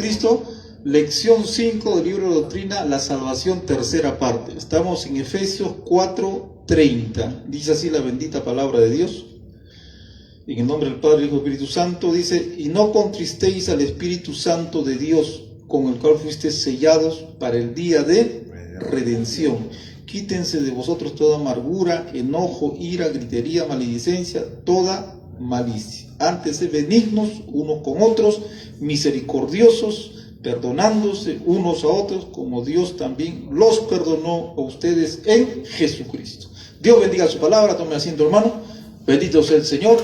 Cristo. Lección 5 del libro de doctrina, la salvación, tercera parte. Estamos en Efesios 4:30. Dice así la bendita palabra de Dios. En el nombre del Padre, Hijo y Espíritu Santo, dice: y no contristéis al Espíritu Santo de Dios, con el cual fuisteis sellados para el día de redención. Quítense de vosotros toda amargura, enojo, ira, gritería, maledicencia, toda malicia. Antes sed benignos unos con otros, misericordiosos, perdonándose unos a otros, como Dios también los perdonó a ustedes en Jesucristo. Dios bendiga su palabra. Tome asiento, hermano. Bendito sea el Señor.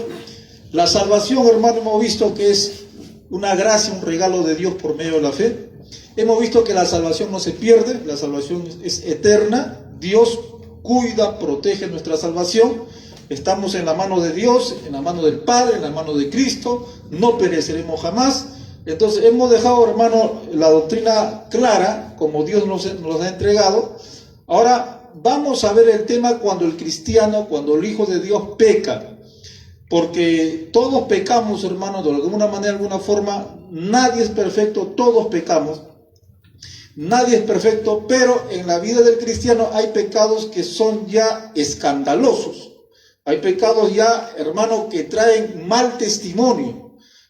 La salvación, hermano, hemos visto que es una gracia, un regalo de Dios por medio de la fe. Hemos visto que la salvación no se pierde, la salvación es eterna. Dios cuida, protege nuestra salvación. Estamos en la mano de Dios, en la mano del Padre, en la mano de Cristo. No pereceremos jamás. Entonces hemos dejado, hermano, la doctrina clara, como Dios nos ha entregado. Ahora vamos a ver el tema cuando el cristiano, cuando el Hijo de Dios peca. Porque todos pecamos, hermano, de alguna manera, de alguna forma. Nadie es perfecto, todos pecamos. Nadie es perfecto, pero en la vida del cristiano hay pecados que son ya escandalosos. Hay pecados ya, hermano, que traen mal testimonio.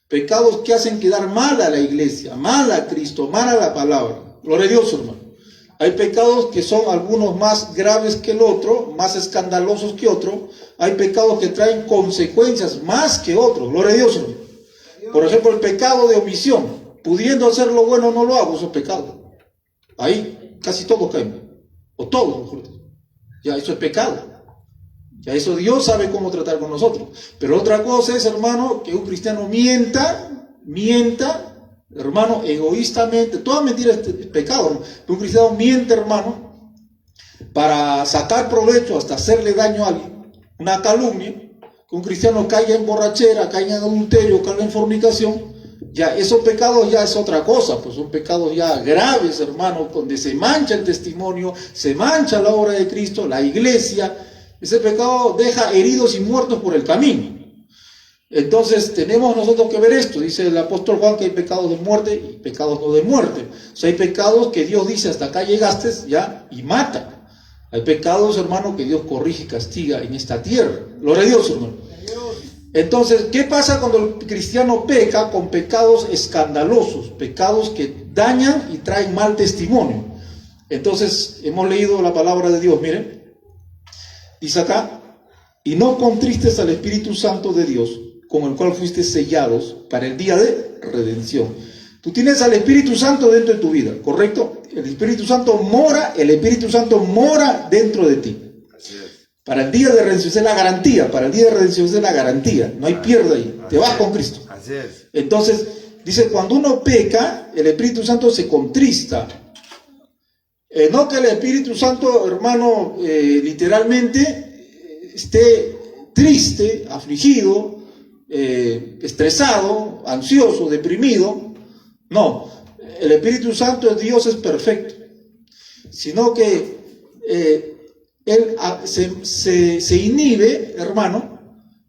Pecados que hacen quedar mal a la iglesia, mal a Cristo, mal a la palabra. Gloria a Dios, hermano. Hay pecados que son algunos más graves que el otro, más escandalosos que otro. Hay pecados que traen consecuencias más que otros. Gloria a Dios, hermano. Por ejemplo, el pecado de omisión. Pudiendo hacer lo bueno, no lo hago, eso es pecado. Ahí casi todos caen. O todos, mejor dicho. Ya, eso es pecado. Ya eso Dios sabe cómo tratar con nosotros. Pero otra cosa es, hermano, que un cristiano mienta, hermano, egoístamente. Toda mentira es pecado, hermano. Un cristiano miente, hermano, para sacar provecho, hasta hacerle daño a alguien. Una calumnia. Que un cristiano caiga en borrachera, caiga en adulterio, caiga en fornicación. Ya esos pecados ya es otra cosa, pues son pecados ya graves, hermano, donde se mancha el testimonio, se mancha la obra de Cristo, la iglesia. Ese pecado deja heridos y muertos por el camino. Entonces tenemos nosotros que ver esto. Dice el apóstol Juan que hay pecados de muerte y pecados no de muerte. O sea, hay pecados que Dios dice hasta acá llegaste ya y mata. Hay pecados, hermano, que Dios corrige y castiga en esta tierra. Gloria a Dios, hermano. Entonces, ¿qué pasa cuando el cristiano peca con pecados escandalosos? Pecados que dañan y traen mal testimonio. Entonces, hemos leído la palabra de Dios, miren. Dice acá: y no contristes al Espíritu Santo de Dios, con el cual fuiste sellados para el día de redención. Tú tienes al Espíritu Santo dentro de tu vida, ¿correcto? El Espíritu Santo mora dentro de ti. Para el día de redención es la garantía, para el día de redención es la garantía, no hay pierde ahí, te vas con Cristo. Entonces, dice, cuando uno peca, el Espíritu Santo se contrista. No que el Espíritu Santo, hermano, literalmente esté triste, afligido, estresado, ansioso, deprimido. No, el Espíritu Santo de Dios es perfecto, sino que Él se inhibe, hermano,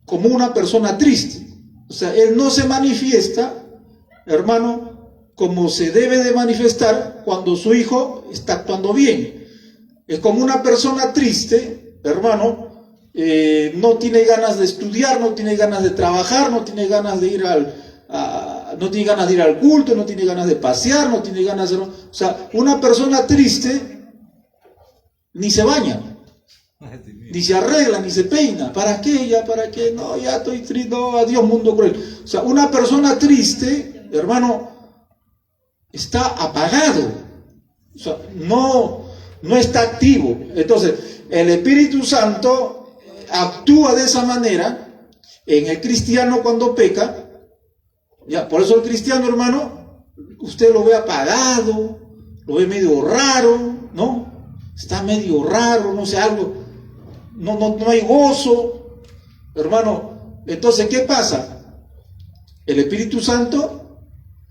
como una persona triste. O sea, Él no se manifiesta, hermano, como se debe de manifestar cuando su hijo está actuando bien. Es como una persona triste, hermano, no tiene ganas de estudiar, no tiene ganas de trabajar, no tiene ganas de ir no tiene ganas de ir al culto, no tiene ganas de pasear, no tiene ganas de... O sea, una persona triste ni se baña, ni se arregla, ni se peina. ¿Para qué? ¿Ya para qué? No, ya estoy triste, no, adiós mundo cruel. O sea, una persona triste, hermano, está apagado. O sea, no está activo. Entonces, el Espíritu Santo actúa de esa manera en el cristiano cuando peca. Ya, por eso el cristiano, hermano, usted lo ve apagado, lo ve medio raro, ¿no? Está medio raro, no sé, algo, no hay gozo, hermano. Entonces, ¿qué pasa? El Espíritu Santo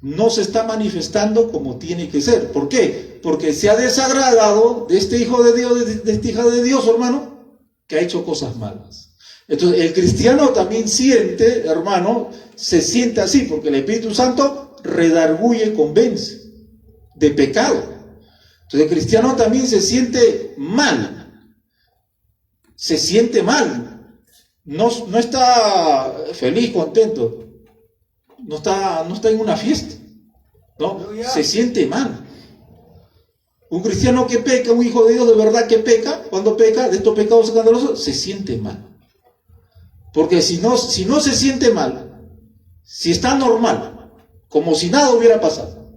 no se está manifestando como tiene que ser. ¿Por qué? Porque se ha desagradado de este hijo de Dios, de esta hija de Dios, hermano, que ha hecho cosas malas. Entonces, el cristiano también siente, hermano, se siente así, porque el Espíritu Santo redarguye, convence de pecado. Entonces el cristiano también se siente mal. Se siente mal. No está feliz, contento. No está en una fiesta. ¿No? Se siente mal. Un cristiano que peca, un hijo de Dios de verdad que peca, cuando peca de estos pecados escandalosos, se siente mal. Porque si no se siente mal, si está normal, como si nada hubiera pasado,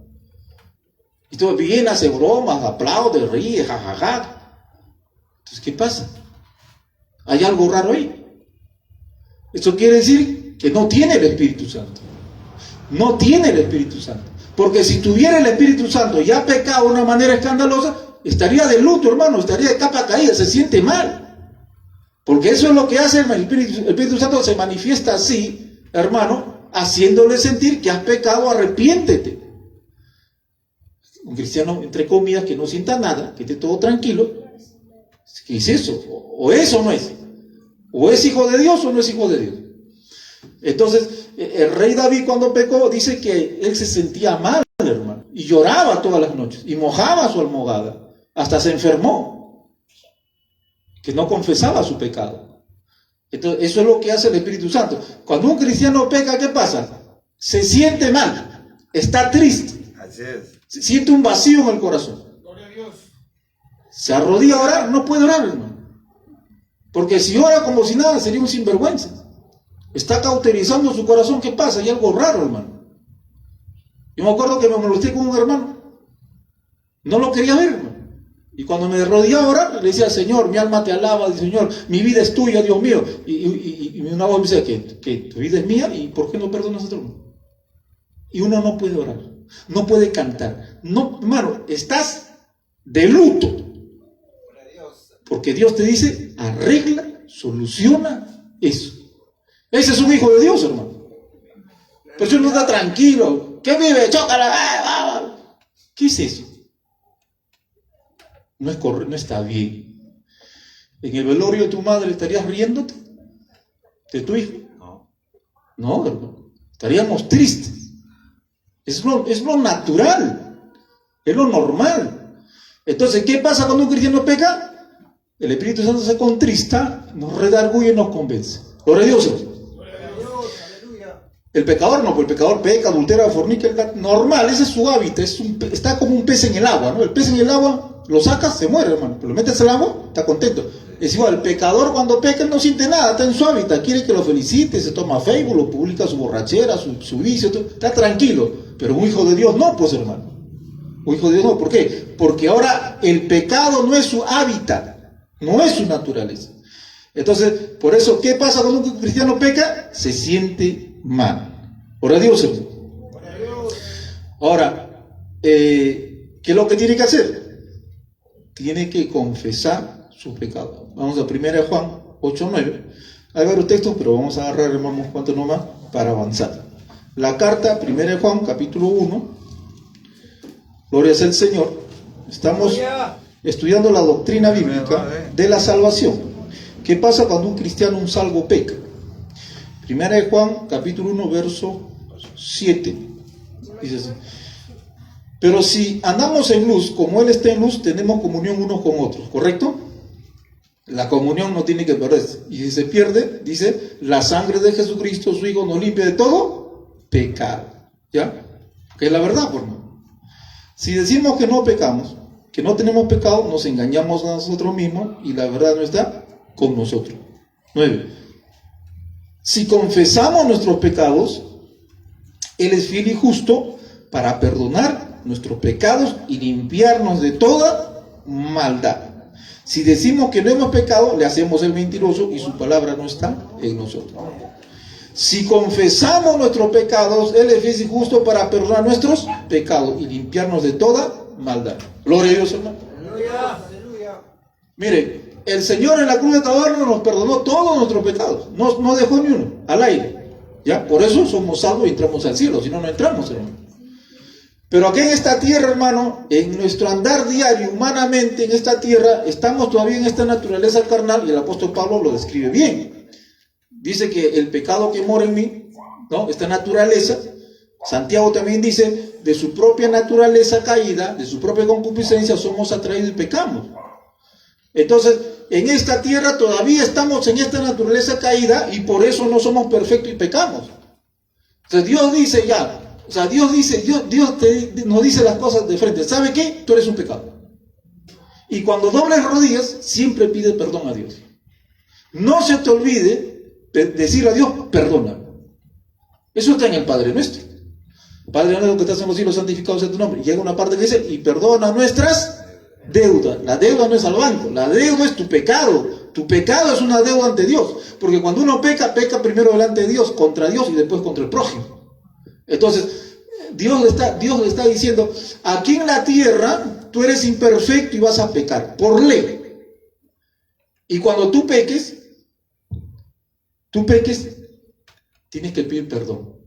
y todo viene, hace bromas, aplaude, ríe, jajaja, entonces ¿qué pasa? Hay algo raro ahí. Esto quiere decir que no tiene el Espíritu Santo. No tiene el Espíritu Santo. Porque si tuviera el Espíritu Santo y ha pecado de una manera escandalosa, estaría de luto, hermano, estaría de capa caída, se siente mal. Porque eso es lo que hace el Espíritu Santo, se manifiesta así, hermano, haciéndole sentir que has pecado, arrepiéntete. Un cristiano, entre comillas, que no sienta nada, que esté todo tranquilo, ¿qué es eso? O es o no es. O es hijo de Dios o no es hijo de Dios. Entonces, el rey David cuando pecó, dice que él se sentía mal, hermano, y lloraba todas las noches, y mojaba su almohada, hasta se enfermó, que no confesaba su pecado. Entonces, eso es lo que hace el Espíritu Santo. Cuando un cristiano peca, ¿qué pasa? Se siente mal, está triste, se siente un vacío en el corazón. Se arrodilla a orar, no puede orar, hermano, porque si ora como si nada, sería un sinvergüenza. Está cauterizando su corazón. ¿Qué pasa? Hay algo raro, hermano. Yo me acuerdo que me molesté con un hermano. No lo quería ver, hermano. Y cuando me arrodillaba a orar, le decía, Señor, mi alma te alaba, Señor, mi vida es tuya, Dios mío. Y una voz me decía, que tu vida es mía, ¿y por qué no perdonas a otro? Y uno no puede orar, no puede cantar. No, hermano, estás de luto. Porque Dios te dice, arregla, soluciona eso. Ese es un hijo de Dios, hermano. Pero si uno está tranquilo, ¿qué vive? ¡Chócala! ¿Qué es eso? No es correcto, no está bien. En el velorio de tu madre estarías riéndote de tu hijo. No, hermano. Estaríamos tristes. Es lo natural. Es lo normal. Entonces, ¿qué pasa cuando un cristiano peca? El Espíritu Santo se contrista, nos redarguye y nos convence. Gloria a Dios, hermano. El pecador no, porque el pecador peca, adultera, fornica, normal, ese es su hábitat, está como un pez en el agua, ¿no? El pez en el agua, lo sacas, se muere, hermano, pero lo metes al agua, está contento. Es igual, el pecador cuando peca, él no siente nada, está en su hábitat, quiere que lo felicite, se toma Facebook, lo publica su borrachera, su vicio, está tranquilo, pero un hijo de Dios no, pues, hermano. Un hijo de Dios no, ¿por qué? Porque ahora el pecado no es su hábitat, no es su naturaleza. Entonces, por eso, ¿qué pasa cuando un cristiano peca? Se siente mal. Ora a Dios, hermano. Ahora, ¿qué es lo que tiene que hacer? Tiene que confesar su pecado. Vamos a 1 Juan 8:9. Hay varios textos, pero vamos a agarrar, hermanos, cuantos nomás para avanzar. La carta, 1 Juan, capítulo 1. Gloria sea el Señor. Estamos estudiando la doctrina bíblica de la salvación. ¿Qué pasa cuando un cristiano, un salvo, peca? 1 Juan, capítulo 1, verso 7. Dice así: pero si andamos en luz, como Él está en luz, tenemos comunión unos con otros, ¿correcto? La comunión no tiene que perderse. Y si se pierde, dice, la sangre de Jesucristo, su Hijo, nos limpia de todo pecado. ¿Ya? Que es la verdad, por no. Si decimos que no pecamos, que no tenemos pecado, nos engañamos a nosotros mismos y la verdad no está con nosotros. 9. Si confesamos nuestros pecados, Él es fiel y justo para perdonar nuestros pecados y limpiarnos de toda maldad. Si decimos que no hemos pecado, le hacemos el mentiroso y su palabra no está en nosotros. Si confesamos nuestros pecados, Él es fiel y justo para perdonar nuestros pecados y limpiarnos de toda maldad. Gloria a Dios, hermano. Aleluya. Mire, el Señor en la cruz de Calvario nos perdonó todos nuestros pecados. No dejó ni uno al aire. ¿Ya? Por eso somos salvos y entramos al cielo. Si no, no entramos, hermano. Pero aquí en esta tierra, hermano, en nuestro andar diario, humanamente, en esta tierra, estamos todavía en esta naturaleza carnal, y el apóstol Pablo lo describe bien. Dice que el pecado que mora en mí, ¿no? Esta naturaleza, Santiago también dice, de su propia naturaleza caída, de su propia concupiscencia, somos atraídos y pecamos. Entonces, en esta tierra todavía estamos en esta naturaleza caída y por eso no somos perfectos y pecamos. Entonces Dios dice ya, o sea, Dios nos dice las cosas de frente. ¿Sabe qué? Tú eres un pecado. Y cuando dobles rodillas, siempre pide perdón a Dios. No se te olvide decir a Dios, perdóname. Eso está en el Padre Nuestro. Padre nuestro que estás en los cielos, santificado sea tu nombre. Y llega una parte que dice, y perdona nuestras deudas. La deuda no es al banco, la deuda es tu pecado. Tu pecado es una deuda ante Dios. Porque cuando uno peca, peca primero delante de Dios, contra Dios y después contra el prójimo. Entonces, Dios le está diciendo, aquí en la tierra tú eres imperfecto y vas a pecar, por ley. Y cuando tú peques, tienes que pedir perdón.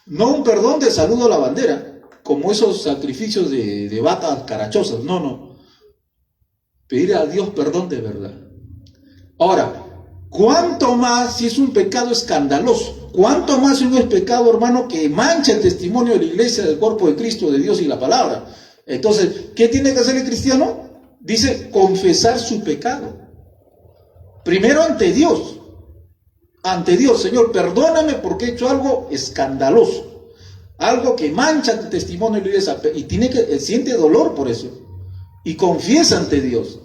No un perdón de saludo a la bandera, como esos sacrificios de vacas carachosas, no. Pedir a Dios perdón de verdad. Ahora, ¿cuánto más si es un pecado escandaloso? ¿Cuánto más si no es pecado, hermano, que mancha el testimonio de la iglesia, del cuerpo de Cristo, de Dios y la palabra? Entonces, ¿qué tiene que hacer el cristiano? Dice, confesar su pecado. Primero ante Dios. Ante Dios, Señor, perdóname porque he hecho algo escandaloso. Algo que mancha el testimonio de la iglesia. Y siente dolor por eso. Y confiesa ante Dios.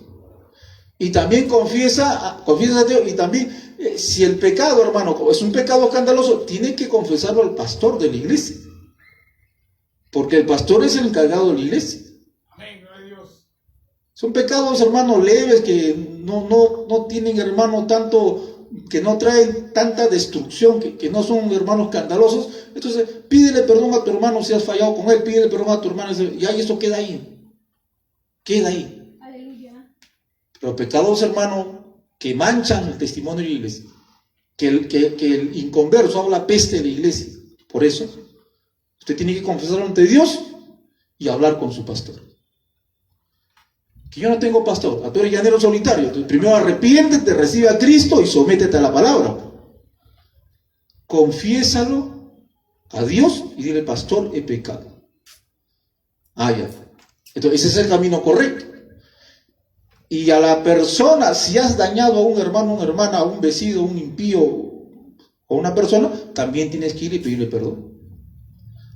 Y también confiesa ante Dios. Y también, si el pecado, hermano, es un pecado escandaloso, tiene que confesarlo al pastor de la iglesia. Porque el pastor es el encargado de la iglesia. Amén, gloria a Dios. Son pecados, hermano, leves que no tienen, hermano, tanto, que no traen tanta destrucción, que no son, hermanos, escandalosos. Entonces, pídele perdón a tu hermano si has fallado con él, pídele perdón a tu hermano, y ahí eso queda ahí. Queda ahí. Aleluya. Pero pecados, hermano, que manchan el testimonio de la iglesia, que el inconverso habla peste de la iglesia. Por eso, usted tiene que confesarlo ante Dios y hablar con su pastor. Que yo no tengo pastor, tú eres llanero solitario. Entonces, primero arrepiéntete, recibe a Cristo y sométete a la palabra. Confiésalo a Dios y dile, pastor, he pecado. Ya. Entonces, ese es el camino correcto. Y a la persona, si has dañado a un hermano, una hermana, a un vecino, un impío o una persona, también tienes que ir y pedirle perdón.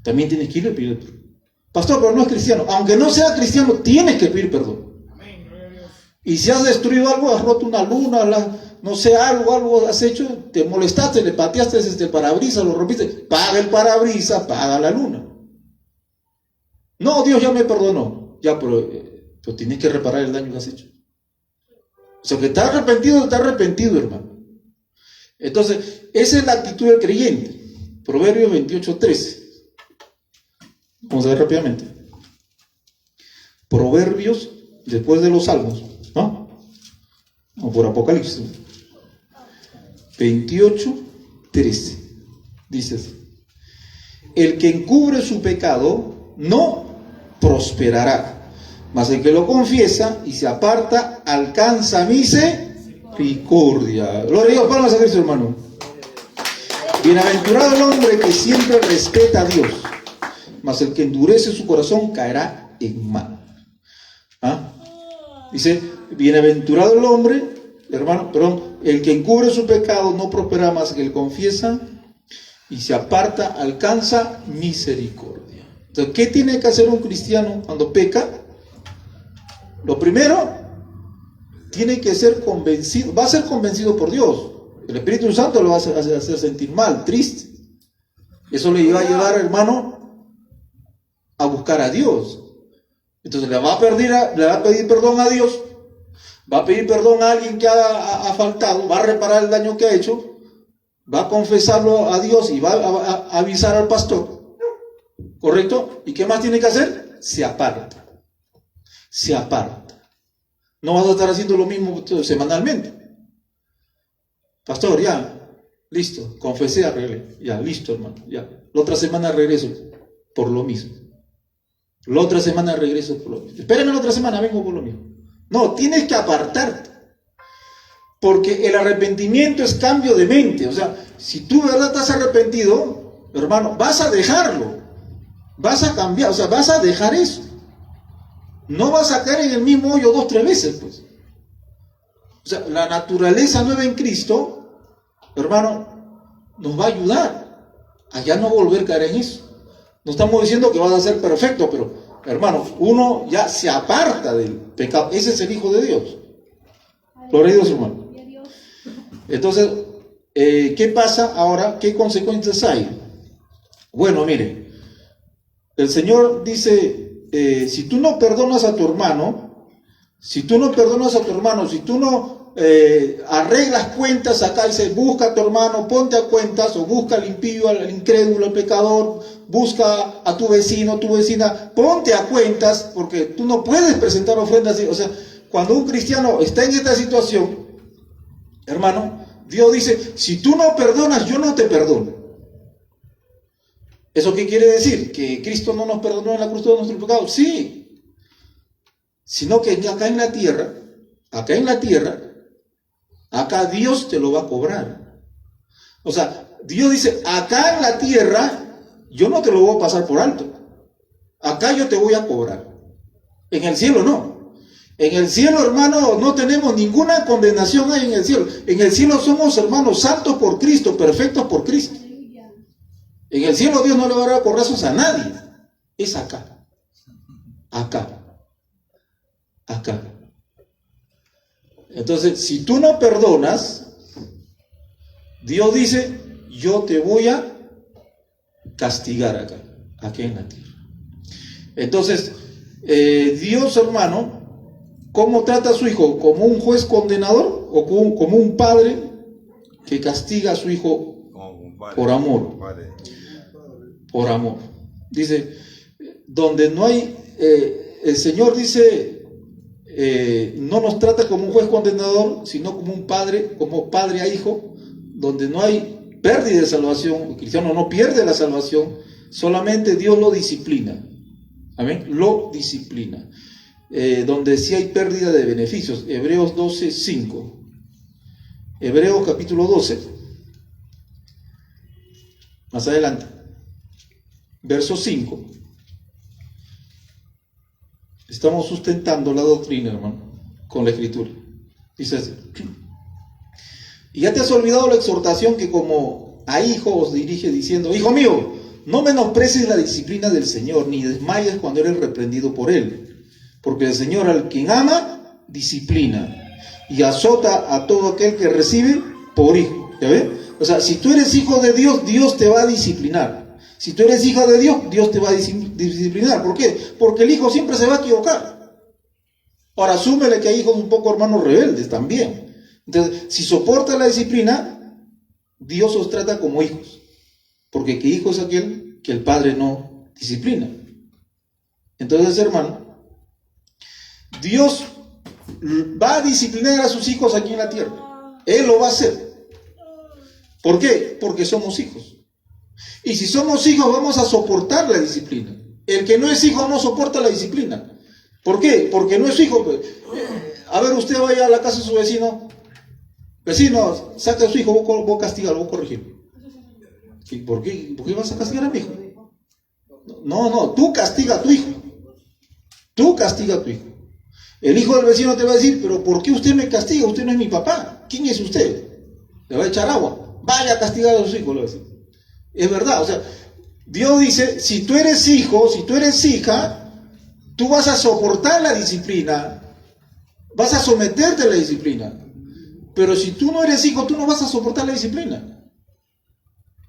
También tienes que ir y pedirle perdón. Pastor, pero no es cristiano. Aunque no sea cristiano, tienes que pedir perdón. Amén, gloria a Dios. Y si has destruido algo, has roto una luna, no sé, algo has hecho, te molestaste, le pateaste el parabrisas, lo rompiste, paga el parabrisas, paga la luna. No, Dios ya me perdonó. Ya, pero tienes que reparar el daño que has hecho. O sea, que está arrepentido, hermano. Entonces, esa es la actitud del creyente. Proverbios 28:13. Vamos a ver rápidamente. Proverbios, después de los Salmos, ¿no? O por Apocalipsis. 28:13. Dice así: el que encubre su pecado no prosperará, mas el que lo confiesa y se aparta alcanza misericordia. Gloria a Dios, palmas a Cristo, hermano. Bienaventurado el hombre que siempre respeta a Dios, mas el que endurece su corazón caerá en mal. Dice, bienaventurado el hombre, hermano, perdón, el que encubre su pecado no prosperará, mas el que confiesa y se aparta alcanza misericordia. Entonces, ¿qué tiene que hacer un cristiano cuando peca? Lo primero, tiene que ser convencido, va a ser convencido por Dios. El Espíritu Santo lo va a hacer sentir mal, triste. Eso le va a llevar, hermano, a buscar a Dios. Entonces le va a pedir perdón a Dios, va a pedir perdón a alguien que ha faltado, va a reparar el daño que ha hecho, va a confesarlo a Dios y va a avisar al pastor. ¿Correcto? ¿Y qué más tiene que hacer? Se aparta. Se aparta. No vas a estar haciendo lo mismo semanalmente. Pastor, ya, listo, confesé, arreglé, ya, listo, hermano, ya. La otra semana regreso por lo mismo. La otra semana regreso por lo mismo. Espérame la otra semana, vengo por lo mismo. No, tienes que apartarte. Porque el arrepentimiento es cambio de mente. O sea, si tú de verdad estás arrepentido, hermano, vas a dejarlo, vas a cambiar, o sea, vas a dejar eso. No vas a caer en el mismo hoyo 2 o 3 veces, pues. O sea, la naturaleza nueva en Cristo, hermano, nos va a ayudar a ya no volver a caer en eso. No estamos diciendo que vas a ser perfecto, pero, hermano, uno ya se aparta del pecado. Ese es el Hijo de Dios. Gloria a Dios, hermano. Entonces, ¿qué pasa ahora? ¿Qué consecuencias hay? Bueno, mire, el Señor dice, si tú no perdonas a tu hermano, si tú no arreglas cuentas acá, dice, busca a tu hermano, ponte a cuentas, o busca al impío, al incrédulo, al pecador, busca a tu vecino, tu vecina, ponte a cuentas, porque tú no puedes presentar ofrendas. O sea, cuando un cristiano está en esta situación, hermano, Dios dice, si tú no perdonas, yo no te perdono. ¿Eso qué quiere decir? ¿Que Cristo no nos perdonó en la cruz de nuestros pecados? Sí. Sino que acá en la tierra, acá Dios te lo va a cobrar. O sea, Dios dice, acá en la tierra, yo no te lo voy a pasar por alto. Acá yo te voy a cobrar. En el cielo no. En el cielo, hermano, no tenemos ninguna condenación ahí en el cielo. En el cielo somos, hermanos, santos por Cristo, perfectos por Cristo. En el cielo Dios no le va a dar corrazos a nadie. Es acá. Acá. Entonces, si tú no perdonas, Dios dice, yo te voy a castigar acá en la tierra. Entonces, Dios, hermano, ¿cómo trata a su hijo? ¿Como un juez condenador o como un padre que castiga a su hijo por amor? Por amor. Dice, donde no hay, el Señor dice, no nos trata como un juez condenador, sino como un padre, como padre a hijo, donde no hay pérdida de salvación. El cristiano no pierde la salvación, solamente Dios lo disciplina. Amén, lo disciplina. Donde sí hay pérdida de beneficios. Hebreos 12:5. Hebreos capítulo 12. Más adelante. Verso 5. Estamos sustentando la doctrina, hermano, con la escritura. Dice así. Y ya te has olvidado la exhortación que como a hijo os dirige diciendo, hijo mío, no menosprecies la disciplina del Señor, ni desmayes cuando eres reprendido por Él. Porque el Señor al quien ama, disciplina, y azota a todo aquel que recibe por hijo. ¿Ya ves? O sea, si tú eres hijo de Dios, Dios te va a disciplinar. Si tú eres hija de Dios, Dios te va a disciplinar. ¿Por qué? Porque el hijo siempre se va a equivocar. Ahora, asúmele que hay hijos un poco hermanos rebeldes también. Entonces, si soporta la disciplina, Dios os trata como hijos. Porque ¿qué hijo es aquel que el padre no disciplina? Entonces, hermano, Dios va a disciplinar a sus hijos aquí en la tierra. Él lo va a hacer. ¿Por qué? Porque somos hijos. Y si somos hijos, vamos a soportar la disciplina. El que no es hijo no soporta la disciplina. ¿Por qué? Porque no es hijo. A ver, usted vaya a la casa de su vecino. Vecino, saca a su hijo, vos castigarlo, vos corregirlo. ¿Por qué vas a castigar a mi hijo? No, tú castiga a tu hijo. Tú castiga a tu hijo. El hijo del vecino te va a decir, pero ¿por qué usted me castiga? Usted no es mi papá. ¿Quién es usted? Le va a echar agua. Vaya a castigar a sus hijos, le va a decir. Es verdad, o sea, Dios dice, si tú eres hijo, si tú eres hija, tú vas a soportar la disciplina, vas a someterte a la disciplina. Pero si tú no eres hijo, tú no vas a soportar la disciplina.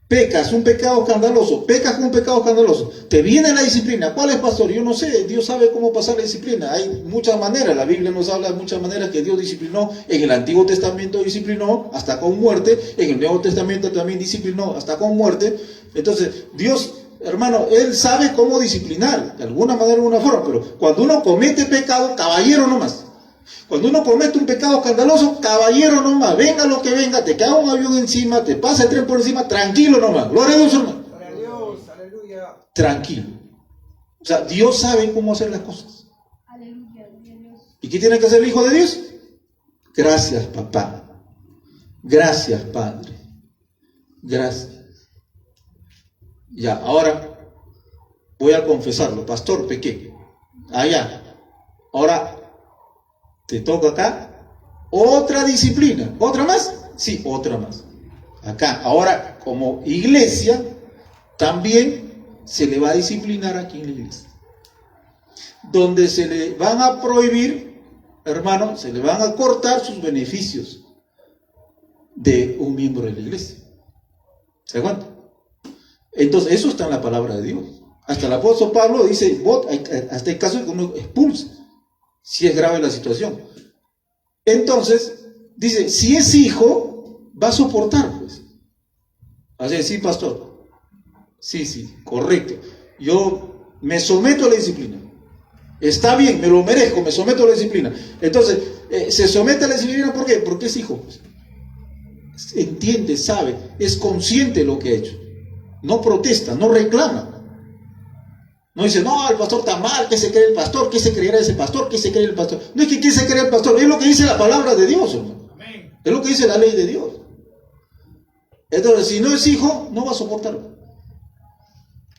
Pecas un pecado escandaloso, pecas con un pecado escandaloso, te viene la disciplina. ¿Cuál es, pastor? Yo no sé, Dios sabe cómo pasar la disciplina. Hay muchas maneras, la Biblia nos habla de muchas maneras que Dios disciplinó. En el Antiguo Testamento disciplinó hasta con muerte, en el Nuevo Testamento también disciplinó hasta con muerte. Entonces, Dios, hermano, Él sabe cómo disciplinar, de alguna manera, de alguna forma, pero cuando uno comete pecado, caballero nomás. Cuando uno comete un pecado escandaloso, caballero nomás, venga lo que venga, te cae un avión encima, te pasa el tren por encima, tranquilo nomás, gloria a Dios, hermano. Gloria a Dios, aleluya. Tranquilo. O sea, Dios sabe cómo hacer las cosas. Aleluya, Dios. ¿Y qué tiene que hacer el Hijo de Dios? Gracias, papá. Gracias, Padre. Gracias. Ya, ahora voy a confesarlo. Pastor, pequé. Allá. Ahora te toca acá otra disciplina. ¿Otra más? Sí, otra más. Acá. Ahora, como iglesia, también se le va a disciplinar aquí en la iglesia. Donde se le van a prohibir, hermano, se le van a cortar sus beneficios de un miembro de la iglesia. ¿Se da cuenta? Entonces, eso está en la palabra de Dios. Hasta el apóstol Pablo dice, hasta el caso de que uno expulse, si es grave la situación. Entonces, dice, si es hijo, va a soportar, pues. Así, sí, pastor. Sí, correcto. Yo me someto a la disciplina. Está bien, me lo merezco, me someto a la disciplina. Entonces, se somete a la disciplina, ¿por qué? Porque es hijo. Entiende, sabe, es consciente de lo que ha hecho. No protesta, no reclama. No dice, no, el pastor está mal, ¿qué se cree el pastor? ¿Qué se creerá ese pastor? ¿Qué se cree el pastor? No es que ¿qué se cree el pastor? Es lo que dice la palabra de Dios, hermano. Amén. Es lo que dice la ley de Dios. Entonces, si no es hijo, no va a soportarlo.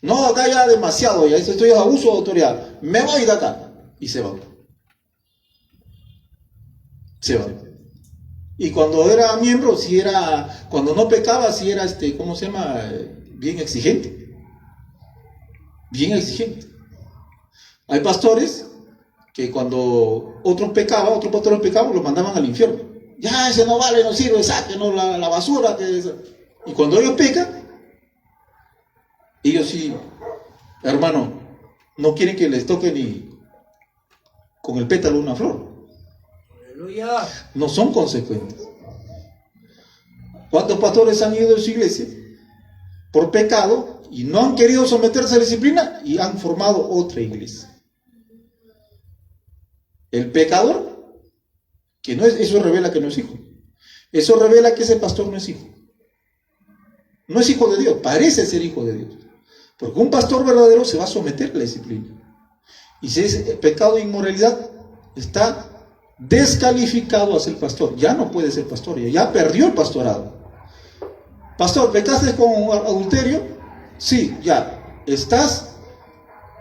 No, acá ya demasiado, ya esto es abuso de autoridad. Me voy de acá. Y se va. Se va. Y cuando era miembro, si era, cuando no pecaba, si era, ¿cómo se llama? Bien exigente. Bien exigente. Hay pastores que cuando otros pastores pecaban, los mandaban al infierno. Ya, ese no vale, no sirve, sáquenos la basura. Y cuando ellos pecan, ellos sí, hermano, no quieren que les toque ni con el pétalo de una flor. Aleluya. No son consecuentes. ¿Cuántos pastores han ido de su iglesia por pecado y no han querido someterse a la disciplina y han formado otra iglesia? El pecador, que no es, eso revela que no es hijo. Eso revela que ese pastor no es hijo. No es hijo de Dios, parece ser hijo de Dios. Porque un pastor verdadero se va a someter a la disciplina. Y si es pecado de inmoralidad, está descalificado a ser pastor. Ya no puede ser pastor, ya perdió el pastorado. Pastor, ¿pecaste con adulterio? Sí, ya. Estás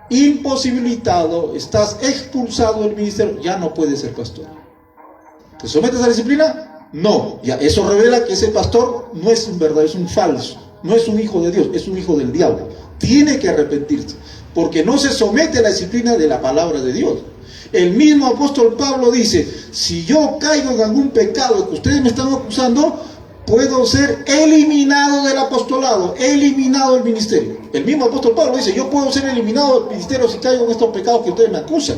imposibilitado, estás expulsado del ministerio, ya no puedes ser pastor. ¿Te sometes a la disciplina? No. Ya, eso revela que ese pastor no es un verdadero, es un falso. No es un hijo de Dios, es un hijo del diablo. Tiene que arrepentirse, porque no se somete a la disciplina de la palabra de Dios. El mismo apóstol Pablo dice, si yo caigo en algún pecado que ustedes me están acusando, puedo ser eliminado del apostolado, eliminado del ministerio. El mismo apóstol Pablo dice, yo puedo ser eliminado del ministerio si caigo en estos pecados que ustedes me acusan.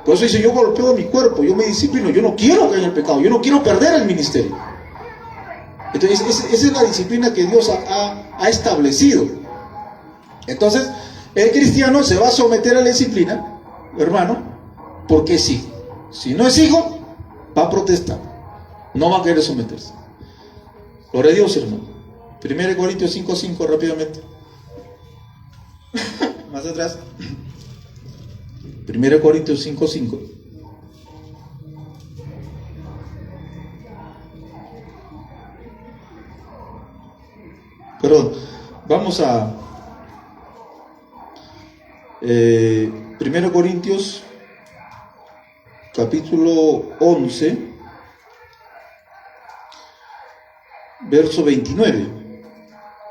Por eso dice, yo golpeo mi cuerpo, yo me disciplino, yo no quiero caer en el pecado, yo no quiero perder el ministerio. Entonces, esa es la disciplina que Dios ha establecido. Entonces, el cristiano se va a someter a la disciplina, hermano, porque es hijo. Si no es hijo, va a protestar. No va a querer someterse. Gloria a Dios, hermano. 1 Corintios 5:5, rápidamente. Más atrás. 1 Corintios 5:5. Perdón, vamos a 1 Corintios capítulo 11, verso 29.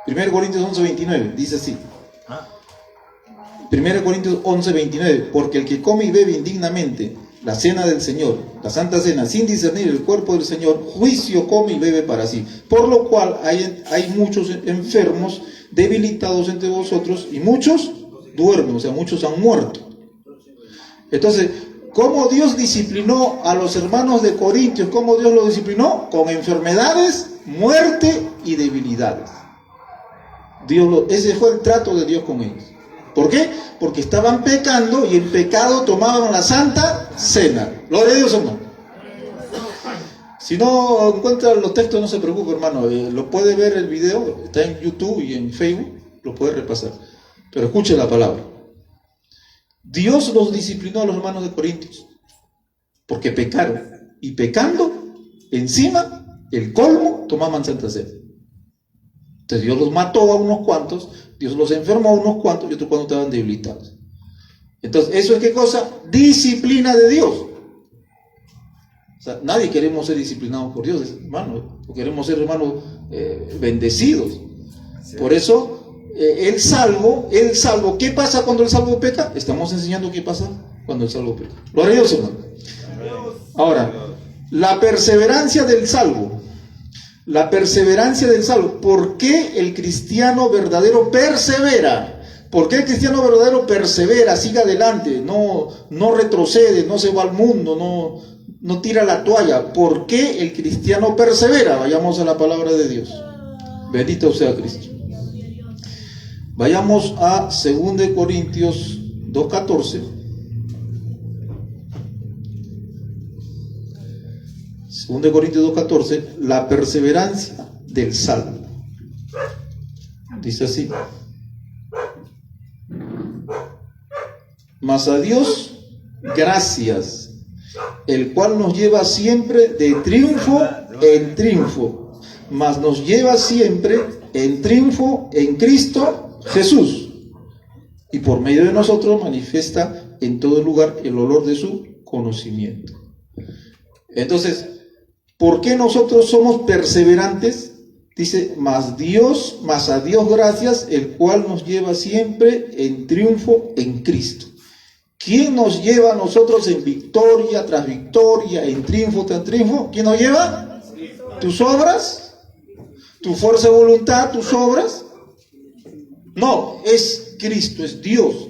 1 Corintios 11, 29, dice así. 1 Corintios 11, 29, porque el que come y bebe indignamente la cena del Señor, la Santa Cena, sin discernir el cuerpo del Señor, juicio come y bebe para sí. Por lo cual hay muchos enfermos, debilitados entre vosotros, y muchos duermen, o sea, muchos han muerto. Entonces, ¿cómo Dios disciplinó a los hermanos de Corintios? ¿Cómo Dios los disciplinó? Con enfermedades, muerte y debilidades. Ese fue el trato de Dios con ellos. ¿Por qué? Porque estaban pecando y en pecado tomaban la Santa Cena. Gloria a Dios, hermano. Si no encuentra los textos, no se preocupe, hermano. Lo puede ver el video, está en YouTube y en Facebook, lo puede repasar. Pero escuche la palabra. Dios los disciplinó a los hermanos de Corintios porque pecaron. Y pecando, encima, el colmo, tomaban Santa Cena. Entonces Dios los mató a unos cuantos, Dios los enfermó a unos cuantos y otros cuantos estaban debilitados. Entonces, ¿eso es qué cosa? Disciplina de Dios. O sea, nadie queremos ser disciplinados por Dios, hermano. Queremos ser, hermanos, bendecidos. Por eso, el salvo, ¿qué pasa cuando el salvo peca? Estamos enseñando qué pasa cuando el salvo peca. Gloria a Dios, hermano. Ahora, la perseverancia del salvo. La perseverancia del salvo. ¿Por qué el cristiano verdadero persevera? ¿Por qué el cristiano verdadero persevera, sigue adelante, no retrocede, no se va al mundo, no tira la toalla? ¿Por qué el cristiano persevera? Vayamos a la palabra de Dios. Bendito sea Cristo. Vayamos a 2 Corintios 2:14. 2 Corintios 2:14, la perseverancia del salvo. Dice así: mas a Dios gracias, el cual nos lleva siempre de triunfo en triunfo, mas nos lleva siempre en triunfo en Cristo Jesús, y por medio de nosotros manifiesta en todo lugar el olor de su conocimiento. Entonces, ¿por qué nosotros somos perseverantes? Dice, mas a Dios gracias, el cual nos lleva siempre en triunfo en Cristo. ¿Quién nos lleva a nosotros en victoria tras victoria, en triunfo tras triunfo? ¿Quién nos lleva? ¿Tus obras? ¿Tu fuerza de voluntad? ¿Tus obras? No, es Cristo, es Dios.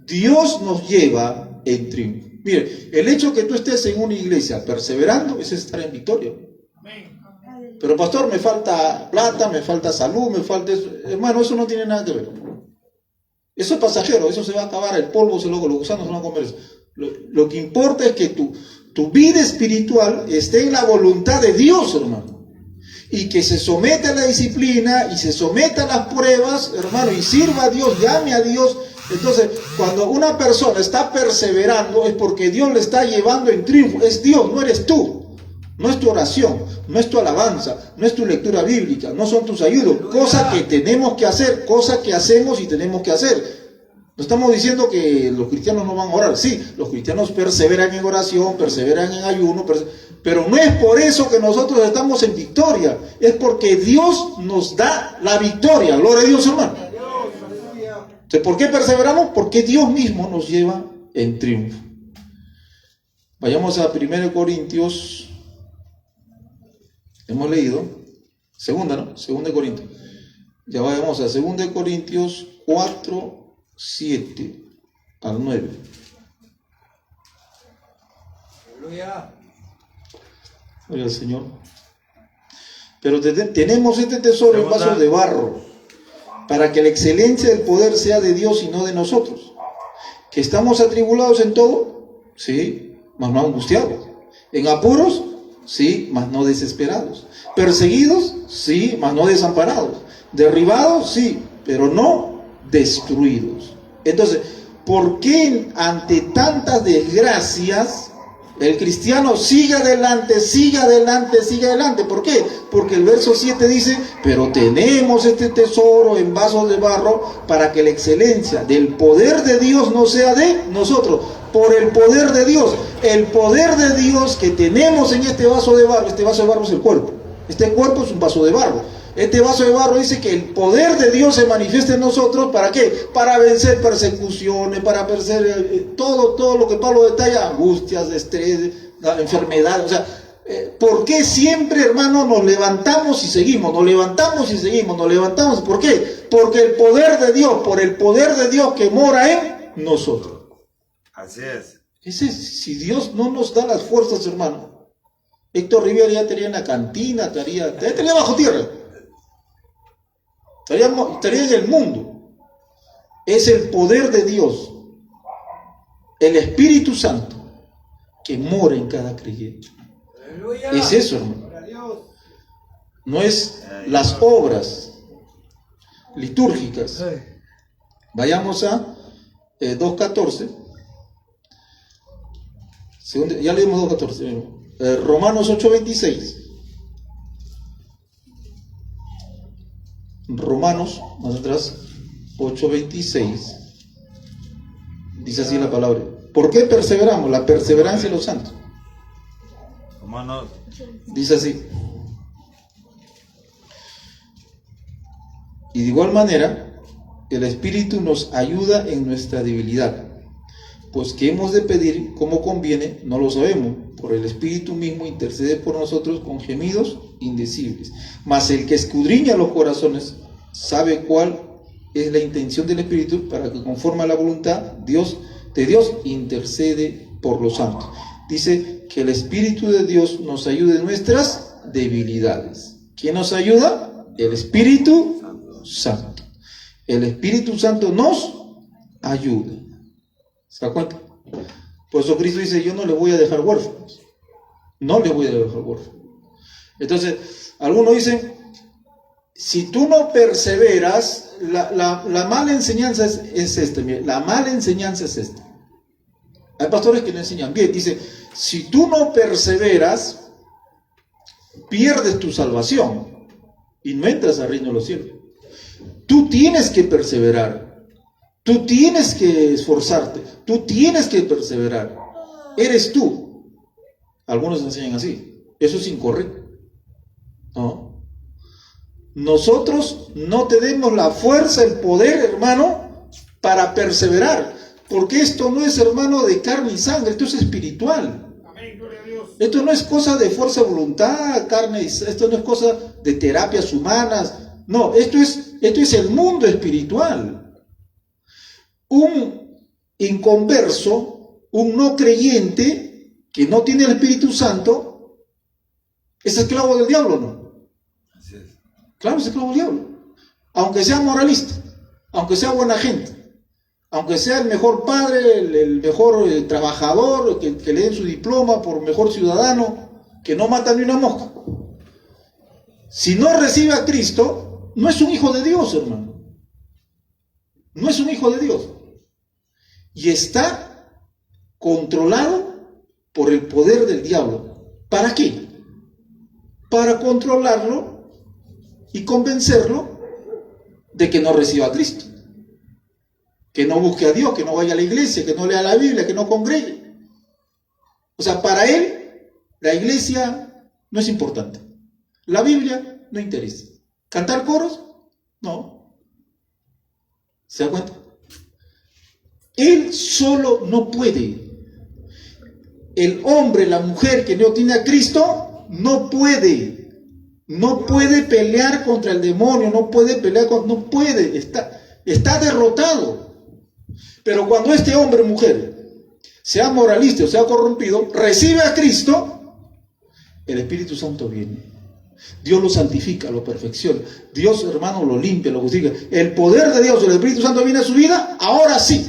Dios nos lleva en triunfo. Mire, el hecho que tú estés en una iglesia perseverando es estar en victoria. Pero pastor, me falta plata, me falta salud, me falta eso. Hermano, eso no tiene nada que ver. Eso es pasajero, eso se va a acabar, el polvo los gusanos se van a comer eso. Lo que importa es que tu vida espiritual esté en la voluntad de Dios, hermano. Y que se someta a la disciplina y se someta a las pruebas, hermano, y sirva a Dios, llame a Dios. Entonces, cuando una persona está perseverando es porque Dios le está llevando en triunfo. Es Dios, no eres tú. No es tu oración, no es tu alabanza, no es tu lectura bíblica, no son tus ayudos. Cosas que tenemos que hacer, cosas que hacemos y tenemos que hacer. No estamos diciendo que los cristianos no van a orar. Sí, los cristianos perseveran en oración, perseveran en ayuno, pero no es por eso que nosotros estamos en victoria. Es porque Dios nos da la victoria. Gloria a Dios, hermano. Entonces, ¿por qué perseveramos? Porque Dios mismo nos lleva en triunfo. Vayamos a 1 Corintios. Hemos leído. Segunda Corintios. Ya vayamos a 2 Corintios 4, 7 al 9. Aleluya. Gloria al Señor. Pero tenemos este tesoro en vasos de barro, para que la excelencia del poder sea de Dios y no de nosotros. Que estamos atribulados en todo, sí, mas no angustiados. En apuros, sí, mas no desesperados. Perseguidos, sí, mas no desamparados. Derribados, sí, pero no destruidos. Entonces, ¿por qué ante tantas desgracias el cristiano sigue adelante, sigue adelante, sigue adelante? ¿Por qué? Porque el verso 7 dice, pero tenemos este tesoro en vasos de barro para que la excelencia del poder de Dios no sea de nosotros. Por el poder de Dios. El poder de Dios que tenemos en este vaso de barro es el cuerpo. Este cuerpo es un vaso de barro. Este vaso de barro dice que el poder de Dios se manifiesta en nosotros. ¿Para qué? Para vencer persecuciones, para vencer todo lo que Pablo detalla, angustias, estrés, enfermedades. O sea, ¿por qué siempre, hermano, nos levantamos y seguimos? Nos levantamos y seguimos, nos levantamos. ¿Por qué? Porque el poder de Dios, por el poder de Dios que mora en nosotros. Así es. Si Dios no nos da las fuerzas, hermano, Héctor Rivera ya estaría en la cantina, estaría bajo tierra. Estaría en el mundo. Es el poder de Dios, el Espíritu Santo, que mora en cada creyente. Aleluya. Es eso, hermano. No es las obras litúrgicas. Vayamos a 2.14. Ya leímos 2.14. Romanos 8.26. Romanos, más atrás, 8:26. Dice así la palabra. ¿Por qué perseveramos? La perseverancia de los santos. Romanos. Dice así. Y de igual manera, el Espíritu nos ayuda en nuestra debilidad. Pues que hemos de pedir como conviene, no lo sabemos. Por el Espíritu mismo intercede por nosotros con gemidos indecibles. Mas el que escudriña los corazones sabe cuál es la intención del Espíritu, para que conforme a la voluntad de Dios intercede por los santos. Dice que el Espíritu de Dios nos ayude en nuestras debilidades. ¿Quién nos ayuda? El Espíritu Santo. El Espíritu Santo nos ayuda. ¿Se da cuenta? Por eso Cristo dice, yo no le voy a dejar huérfanos. No le voy a dejar huérfanos. Entonces, algunos dicen, si tú no perseveras, la mala enseñanza es esta. La mala enseñanza es esta. Hay pastores que le enseñan bien. Dice, si tú no perseveras, pierdes tu salvación y no entras al reino de los cielos. Tú tienes que perseverar. Tú tienes que esforzarte. Tú tienes que perseverar. Eres tú. Algunos enseñan así. Eso es incorrecto. ¿No? Nosotros no tenemos la fuerza, el poder, hermano, para perseverar. Porque esto no es, hermano, de carne y sangre. Esto es espiritual. Amén, gloria a Dios. Esto no es cosa de fuerza de voluntad, carne y esto no es cosa de terapias humanas. No, esto es el mundo espiritual. Un inconverso, un no creyente que no tiene el Espíritu Santo, es esclavo del diablo, ¿no? Así es. Claro, es esclavo del diablo. Aunque sea moralista, aunque sea buena gente, aunque sea el mejor padre, el mejor trabajador, que le den su diploma por mejor ciudadano, que no mata ni una mosca. Si no recibe a Cristo, no es un hijo de Dios, hermano. No es un hijo de Dios. Y está controlado por el poder del diablo. ¿Para qué? Para controlarlo y convencerlo de que no reciba a Cristo. Que no busque a Dios, que no vaya a la iglesia, que no lea la Biblia, que no congregue. O sea, para él, la iglesia no es importante. La Biblia no interesa. ¿Cantar coros? No. ¿Se da cuenta? Él solo no puede. El hombre, la mujer que no tiene a Cristo, no puede. No puede pelear contra el demonio, no puede pelear contra... No puede, está derrotado. Pero cuando este hombre o mujer sea moralista o sea corrompido, recibe a Cristo, el Espíritu Santo viene. Dios lo santifica, lo perfecciona. Dios, hermano, lo limpia, lo justifica. El poder de Dios, el Espíritu Santo viene a su vida, ahora sí.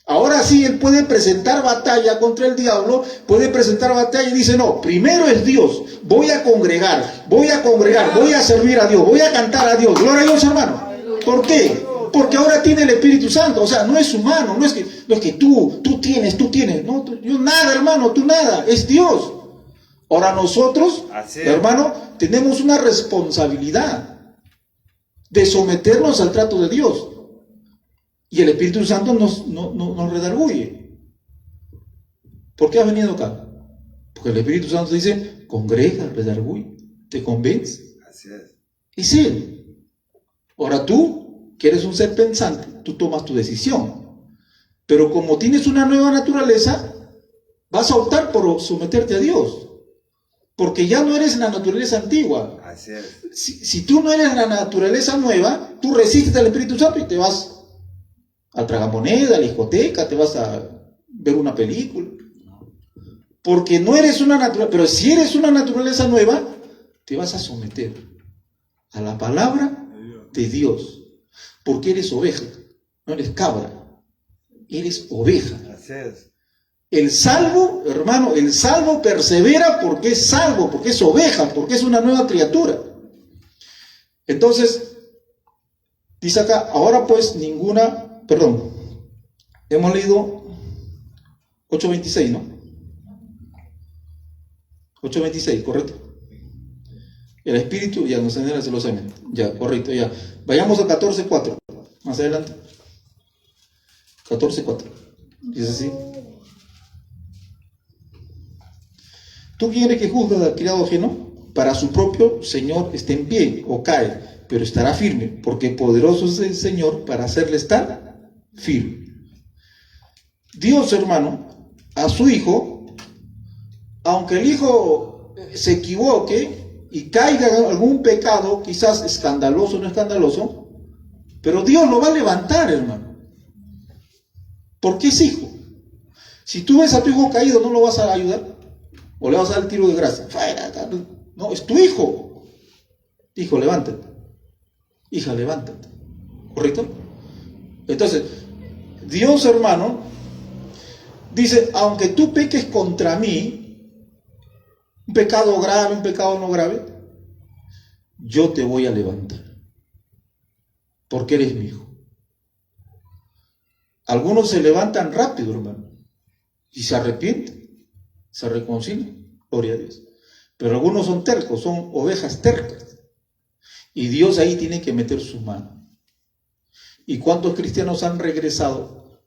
Ahora sí, él puede presentar batalla contra el diablo, puede presentar batalla y dice, no, primero es Dios. Voy a congregar, voy a servir a Dios, voy a cantar a Dios. Gloria a Dios, hermano. ¿Por qué? Porque ahora tiene el Espíritu Santo. O sea, no es humano, no es que tú tienes. No, yo nada, hermano, tú nada, es Dios. Ahora nosotros, hermano, tenemos una responsabilidad de someternos al trato de Dios. Y el Espíritu Santo nos redarguye. ¿Por qué has venido acá? Porque el Espíritu Santo dice, congrega, redarguye, te convence. Así es. Es Él. Ahora tú, que eres un ser pensante, tú tomas tu decisión. Pero como tienes una nueva naturaleza, vas a optar por someterte a Dios. Porque ya no eres la naturaleza antigua. Así es. Si tú no eres la naturaleza nueva, tú resistes al Espíritu Santo y te vas al tragamoneda, a la discoteca, te vas a ver una película. Porque no eres una naturaleza, pero si eres una naturaleza nueva, te vas a someter a la palabra de Dios. Porque eres oveja, no eres cabra, eres oveja. Así es. El salvo, hermano, el salvo persevera porque es salvo, porque es oveja, porque es una nueva criatura. Entonces, dice acá, ahora pues hemos leído 8:26, ¿no? 8:26, correcto. El espíritu ya nos anhela celosamente. Ya, correcto, ya. Vayamos a 14:4. Más adelante. 14:4. Dice así. Tú quieres que juzgas al criado ajeno, para su propio Señor esté en pie o cae, pero estará firme, porque poderoso es el Señor para hacerle estar firme. Dios, hermano, a su hijo, aunque el hijo se equivoque y caiga en algún pecado, quizás escandaloso o no escandaloso, pero Dios lo va a levantar, hermano, porque es hijo. Si tú ves a tu hijo caído, ¿no lo vas a ayudar? ¿O le vas a dar el tiro de gracia? No, es tu hijo. Hijo, levántate. Hija, levántate. ¿Correcto? Entonces, Dios, hermano, dice, aunque tú peques contra mí, un pecado grave, un pecado no grave, yo te voy a levantar. Porque eres mi hijo. Algunos se levantan rápido, hermano, y se arrepienten. Se reconcilian, gloria a Dios. Pero algunos son tercos, son ovejas tercas. Y Dios ahí tiene que meter su mano. ¿Y cuántos cristianos han regresado,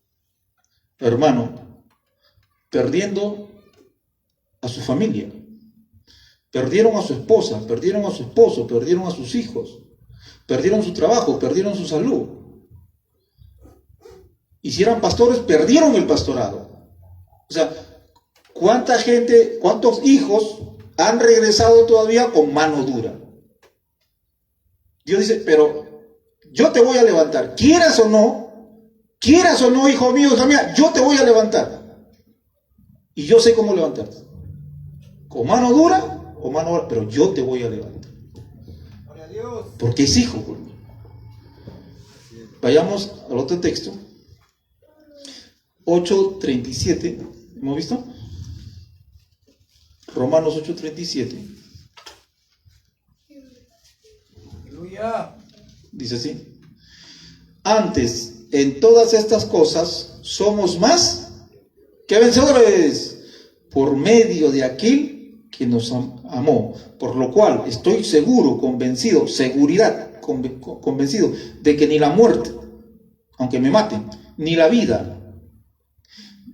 hermano, perdiendo a su familia? Perdieron a su esposa, perdieron a su esposo, perdieron a sus hijos, perdieron su trabajo, perdieron su salud. Y si eran pastores, perdieron el pastorado. O sea, ¿cuánta gente, cuántos hijos han regresado todavía con mano dura? Dios dice, pero yo te voy a levantar, quieras o no, hijo mío, hija mía, yo te voy a levantar. Y yo sé cómo levantarte. Con mano dura o mano dura, pero yo te voy a levantar. Porque es hijo. Vayamos al otro texto. 8:37. ¿Hemos visto? Romanos 8:37. Aleluya. Dice así. Antes, en todas estas cosas, somos más que vencedores por medio de aquel que nos amó. Por lo cual estoy seguro, convencido, convencido de que ni la muerte, aunque me maten, ni la vida,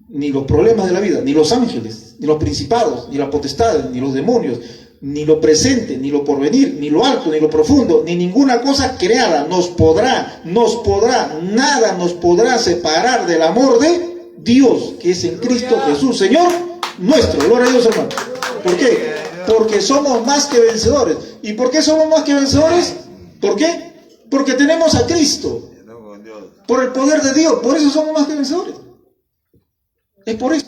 ni los problemas de la vida, ni los ángeles, ni los principados, ni las potestades, ni los demonios, ni lo presente, ni lo porvenir, ni lo alto, ni lo profundo, ni ninguna cosa creada nada nos podrá separar del amor de Dios, que es en Cristo Jesús, Señor nuestro. Gloria a Dios, hermano. ¿Por qué? Porque somos más que vencedores. ¿Y por qué somos más que vencedores? ¿Por qué? Porque tenemos a Cristo. Por el poder de Dios. Por eso somos más que vencedores. Es por eso.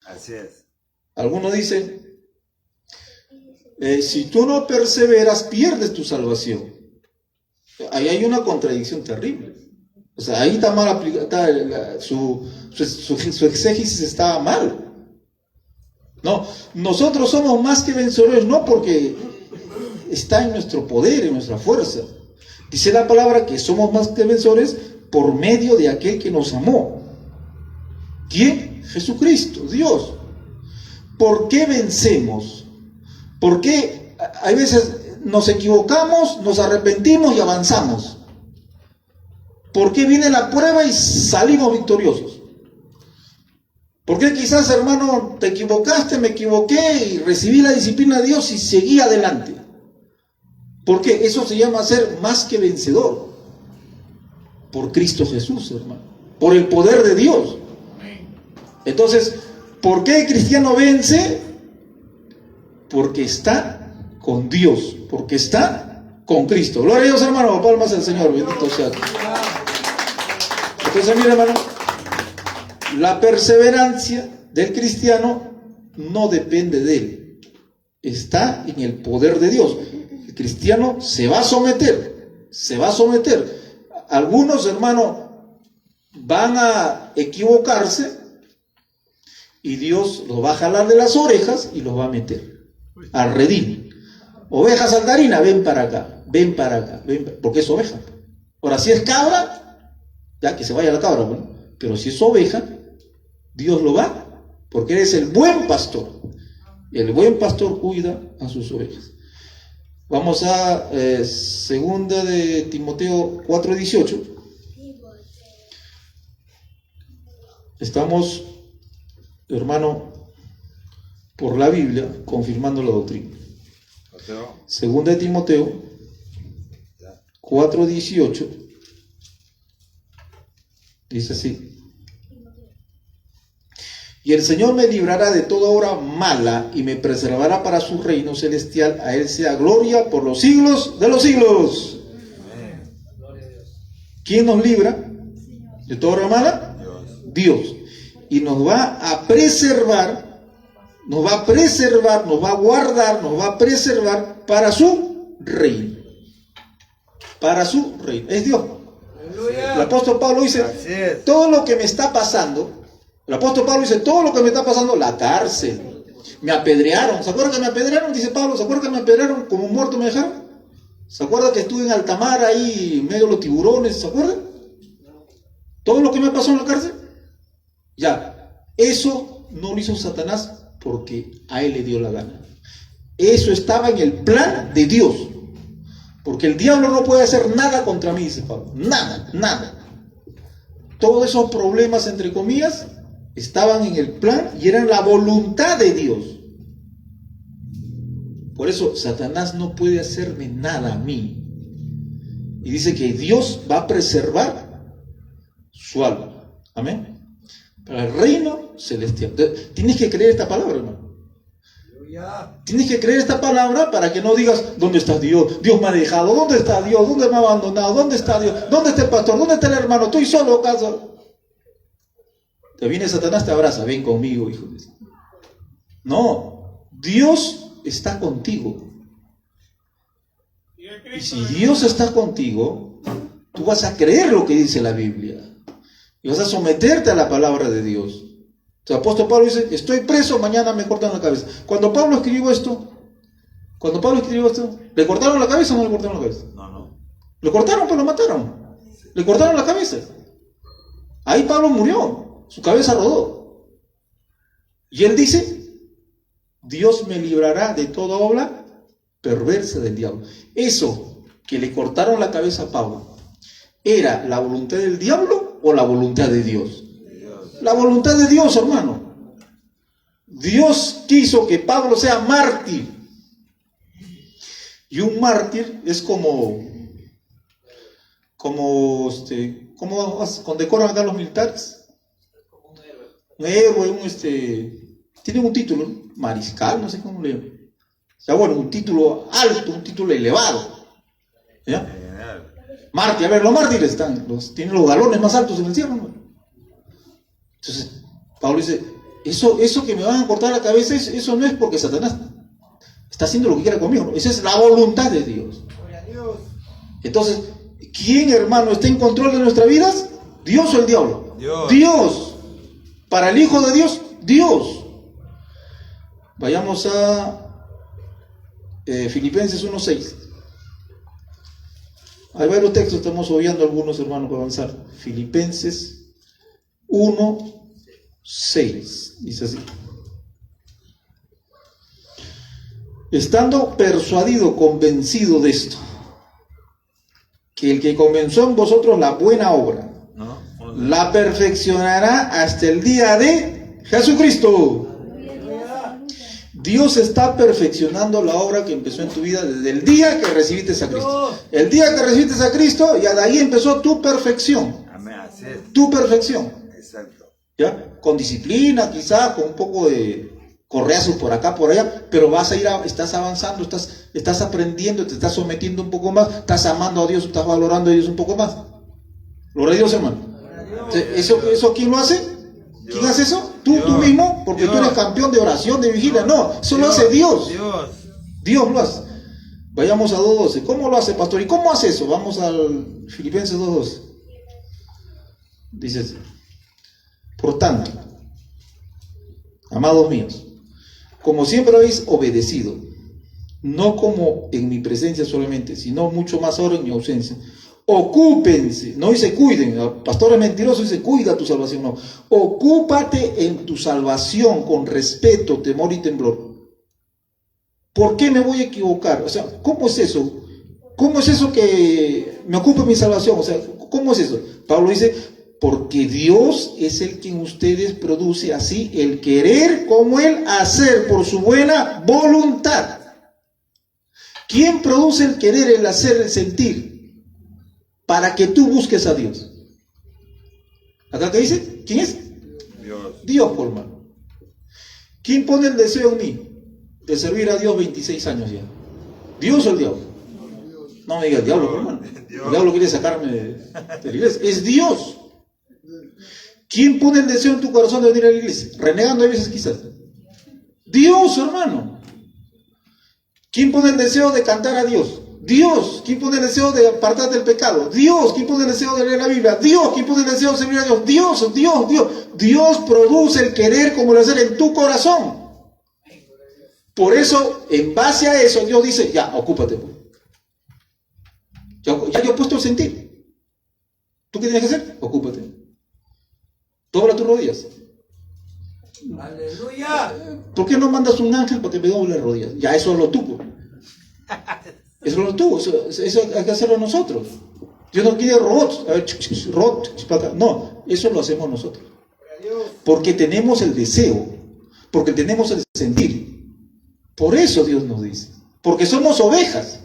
Así es. Algunos dicen, si tú no perseveras, pierdes tu salvación. Ahí hay una contradicción terrible. O sea, ahí está mal aplicada, su exégesis está mal. No, nosotros somos más que vencedores, no porque está en nuestro poder, en nuestra fuerza. Dice la palabra que somos más que vencedores por medio de aquel que nos amó. ¿Quién? Jesucristo, Dios. ¿Por qué vencemos? ¿Por qué hay veces nos equivocamos, nos arrepentimos y avanzamos? ¿Por qué viene la prueba y salimos victoriosos? ¿Por qué quizás, hermano, te equivocaste, me equivoqué y recibí la disciplina de Dios y seguí adelante? Porque eso se llama ser más que vencedor. Por Cristo Jesús, hermano. Por el poder de Dios. Entonces, ¿por qué el cristiano vence? Porque está con Dios, porque está con Cristo. Gloria a Dios, hermano. Palmas al Señor, bendito sea. Entonces, mira, hermano, la perseverancia del cristiano no depende de él. Está en el poder de Dios. El cristiano se va a someter, se va a someter. Algunos, hermano, van a equivocarse y Dios los va a jalar de las orejas y los va a meter al redil. Oveja saltarina, ven para acá, ven para acá, porque es oveja. Ahora, si es cabra, ya que se vaya la cabra, bueno, pero si es oveja, Dios lo va, porque eres el buen pastor. El buen pastor cuida a sus ovejas. Vamos a segunda de Timoteo 4:18. Estamos, hermano, por la Biblia, confirmando la doctrina. Mateo. Segunda de Timoteo 4:18. Dice así: y el Señor me librará de toda obra mala y me preservará para su reino celestial. A Él sea gloria por los siglos de los siglos. Amén. ¿Quién nos libra de toda obra mala? Dios. Dios. Y nos va a preservar, nos va a guardar, nos va a preservar para su reino. Para su reino. Es Dios. Aleluya. El apóstol Pablo dice, Así es. todo lo que me está pasando, el apóstol Pablo dice, todo lo que me está pasando, la cárcel, me apedrearon. ¿Se acuerdan que me apedrearon? Dice Pablo, ¿se acuerdan que me apedrearon? Como muerto me dejaron. ¿Se acuerdan que estuve en alta mar ahí, en medio de los tiburones? ¿Se acuerdan? Todo lo que me pasó en la cárcel. Ya, eso no lo hizo Satanás porque a él le dio la gana. Eso estaba en el plan de Dios. Porque el diablo no puede hacer nada contra mí, dice Pablo. Nada, nada. Todos esos problemas, entre comillas, estaban en el plan y eran la voluntad de Dios. Por eso Satanás no puede hacerme nada a mí. Y dice que Dios va a preservar su alma. Amén. Para el reino celestial. Tienes que creer esta palabra, hermano. Aleluya. Tienes que creer esta palabra para que no digas, ¿dónde está Dios? Dios me ha dejado. ¿Dónde está Dios? ¿Dónde me ha abandonado? ¿Dónde está Dios? ¿Dónde está el pastor? ¿Dónde está el hermano? Estoy solo, casa. Te viene Satanás, te abraza. Ven conmigo, hijo. No. Dios está contigo. Y si Dios está contigo, tú vas a creer lo que dice la Biblia. Y vas a someterte a la palabra de Dios. El apóstol Pablo dice, estoy preso, mañana me cortan la cabeza. Cuando Pablo escribió esto, ¿le cortaron la cabeza o no le cortaron la cabeza? No. Le cortaron, pues lo mataron. Le cortaron la cabeza. Ahí Pablo murió, su cabeza rodó. Y él dice, Dios me librará de toda obra perversa del diablo. Eso que le cortaron la cabeza a Pablo, ¿era la voluntad del diablo o la voluntad de Dios? La voluntad de Dios, hermano. Dios quiso que Pablo sea mártir. Y un mártir es como condecoran acá los militares. Un héroe, tienen un título, ¿no? Mariscal, no sé cómo le llaman. O sea, bueno, un título alto, un título elevado. ¿Ya? Genial. Mártir, a ver, los mártires tienen los galones más altos en el cielo, ¿no? Entonces, Pablo dice, eso que me van a cortar la cabeza, eso no es porque Satanás está haciendo lo que quiera conmigo, ¿no? Esa es la voluntad de Dios. Gloria a Dios. Entonces, ¿quién, hermano, está en control de nuestras vidas? ¿Dios o el diablo? Dios. Dios. Para el Hijo de Dios, Dios. Vayamos a Filipenses 1:6. Hay varios textos, estamos obviando algunos, hermanos, para avanzar. Filipenses 1:6. Dice así: estando persuadido, convencido de esto, que el que comenzó en vosotros la buena obra, ¿No? la perfeccionará hasta el día de Jesucristo. Dios está perfeccionando la obra que empezó en tu vida desde el día que recibiste a Cristo. El día que recibiste a Cristo, y de ahí empezó tu perfección. Amén. Así es. Tu perfección. Exacto. ¿Ya? Con disciplina, quizá, con un poco de correazos por acá, por allá, pero vas a ir, estás avanzando, estás aprendiendo, te estás sometiendo un poco más, estás amando a Dios, estás valorando a Dios un poco más. Gloria a Dios, hermano. ¿Eso quién lo hace? ¿Quién hace eso? ¿Tú mismo? Porque tú eres campeón de oración, de vigilia. No, eso lo hace Dios. Dios lo hace. Vayamos a 2:12. ¿Cómo lo hace, pastor? ¿Y cómo hace eso? Vamos al Filipenses 2:12. Dice así: por tanto, amados míos, como siempre habéis obedecido, no como en mi presencia solamente, sino mucho más ahora en mi ausencia, ocúpense, no dice cuiden, el pastor es mentiroso, dice cuida tu salvación, no, ocúpate en tu salvación con respeto, temor y temblor. ¿Por qué me voy a equivocar? O sea, ¿cómo es eso? ¿Cómo es eso que me ocupa mi salvación? O sea, ¿cómo es eso? Pablo dice, porque Dios es el que en ustedes produce así el querer como el hacer por su buena voluntad. ¿Quién produce el querer, el hacer, el sentir? Para que tú busques a Dios. ¿Acá qué dice? ¿Quién es? Dios. Dios, por hermano. ¿Quién pone el deseo en mí de servir a Dios 26 años ya? ¿Dios o el diablo? No me diga el diablo, por hermano. El diablo quiere sacarme de la iglesia. Es Dios. ¿Quién pone el deseo en tu corazón de venir a la iglesia? Renegando a veces quizás. Dios, hermano. ¿Quién pone el deseo de cantar a Dios? Dios. ¿Quién pone el deseo de apartar del pecado? Dios. ¿Quién pone el deseo de leer la Biblia? Dios. ¿Quién pone el deseo de servir a Dios? Dios, Dios, Dios. Dios produce el querer como el hacer en tu corazón. Por eso, en base a eso, Dios dice, ya, ocúpate. Ya yo he puesto el sentir. ¿Tú qué tienes que hacer? Ocúpate. Dobla tus rodillas. Aleluya. ¿Por qué no mandas un ángel para que me doble las rodillas? Ya, eso lo tuvo. Eso lo tuvo. Eso hay que hacerlo nosotros. Dios no quiere robots. A ver, robot, para acá. No, eso lo hacemos nosotros. Porque tenemos el deseo. Porque tenemos el sentir. Por eso Dios nos dice. Porque somos ovejas.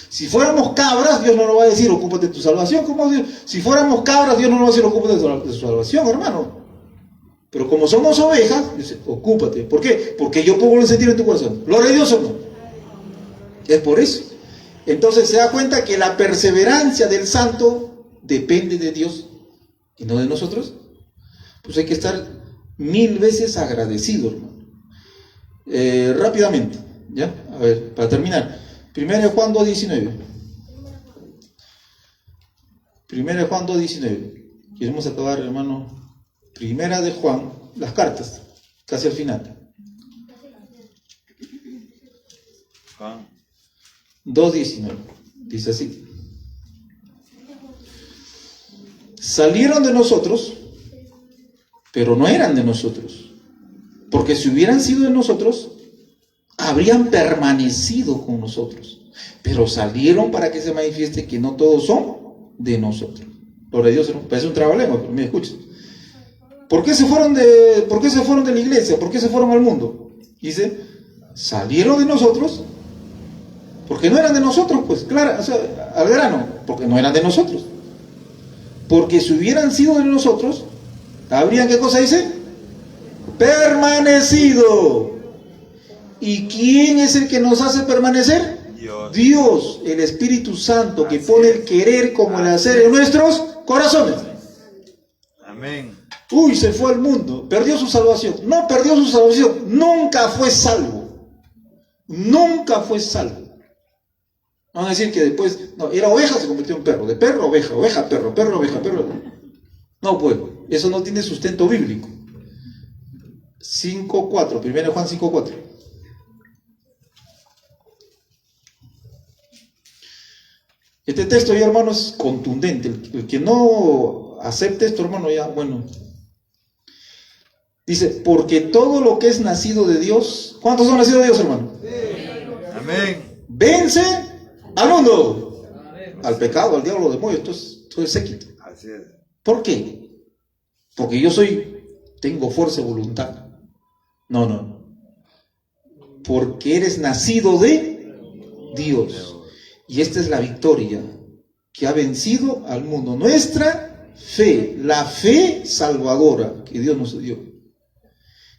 Si fuéramos cabras, Dios no nos va a decir, ocúpate de tu salvación. ¿Cómo Dios? Si fuéramos cabras, Dios no nos va a decir, ocúpate de tu salvación, hermano. Pero como somos ovejas, dice, ocúpate. ¿Por qué? Porque yo pongo el sentir en tu corazón. ¿Gloria a Dios o no? Es por eso. Entonces se da cuenta que la perseverancia del santo depende de Dios y no de nosotros. Pues hay que estar 1000 veces agradecido, hermano. Rápidamente, ¿ya? A ver, para terminar. 1 Juan 2:19. 1 Juan 2:19. Queremos acabar, hermano. 1 de Juan, las cartas, casi al final. Juan. 2:19. Dice así. Salieron de nosotros, pero no eran de nosotros. Porque si hubieran sido de nosotros, habrían permanecido con nosotros. Pero salieron para que se manifieste que no todos son de nosotros. Gloria a Dios, ¿no? Parece un trabalengua, pero me escuchen. ¿Por qué se fueron de la iglesia? ¿Por qué se fueron al mundo? Dice, salieron de nosotros, porque no eran de nosotros, pues, claro, o sea, al grano, porque no eran de nosotros. Porque si hubieran sido de nosotros, habrían, ¿qué cosa dice? Permanecido. ¿Y quién es el que nos hace permanecer? Dios. Dios, el Espíritu Santo, que pone el querer como el hacer en nuestros corazones. Amén. Uy, se fue al mundo, perdió su salvación. No perdió su salvación, nunca fue salvo. Nunca fue salvo. Van a decir que después, no, era oveja, se convirtió en perro. De perro, oveja, oveja, perro, perro, oveja, perro. No, pues, eso no tiene sustento bíblico. 5:4, 1 Juan 5:4. Este texto ya, hermano, es contundente. El que no acepte esto, hermano, ya, bueno. Dice, porque todo lo que es nacido de Dios, ¿cuántos son nacidos de Dios, hermano? Amén. Vence al mundo, al pecado, al diablo, al demonio, esto es séquito. Así es. ¿Por qué? Porque yo tengo fuerza de voluntad. No. Porque eres nacido de Dios. Y esta es la victoria que ha vencido al mundo. Nuestra fe, la fe salvadora que Dios nos dio.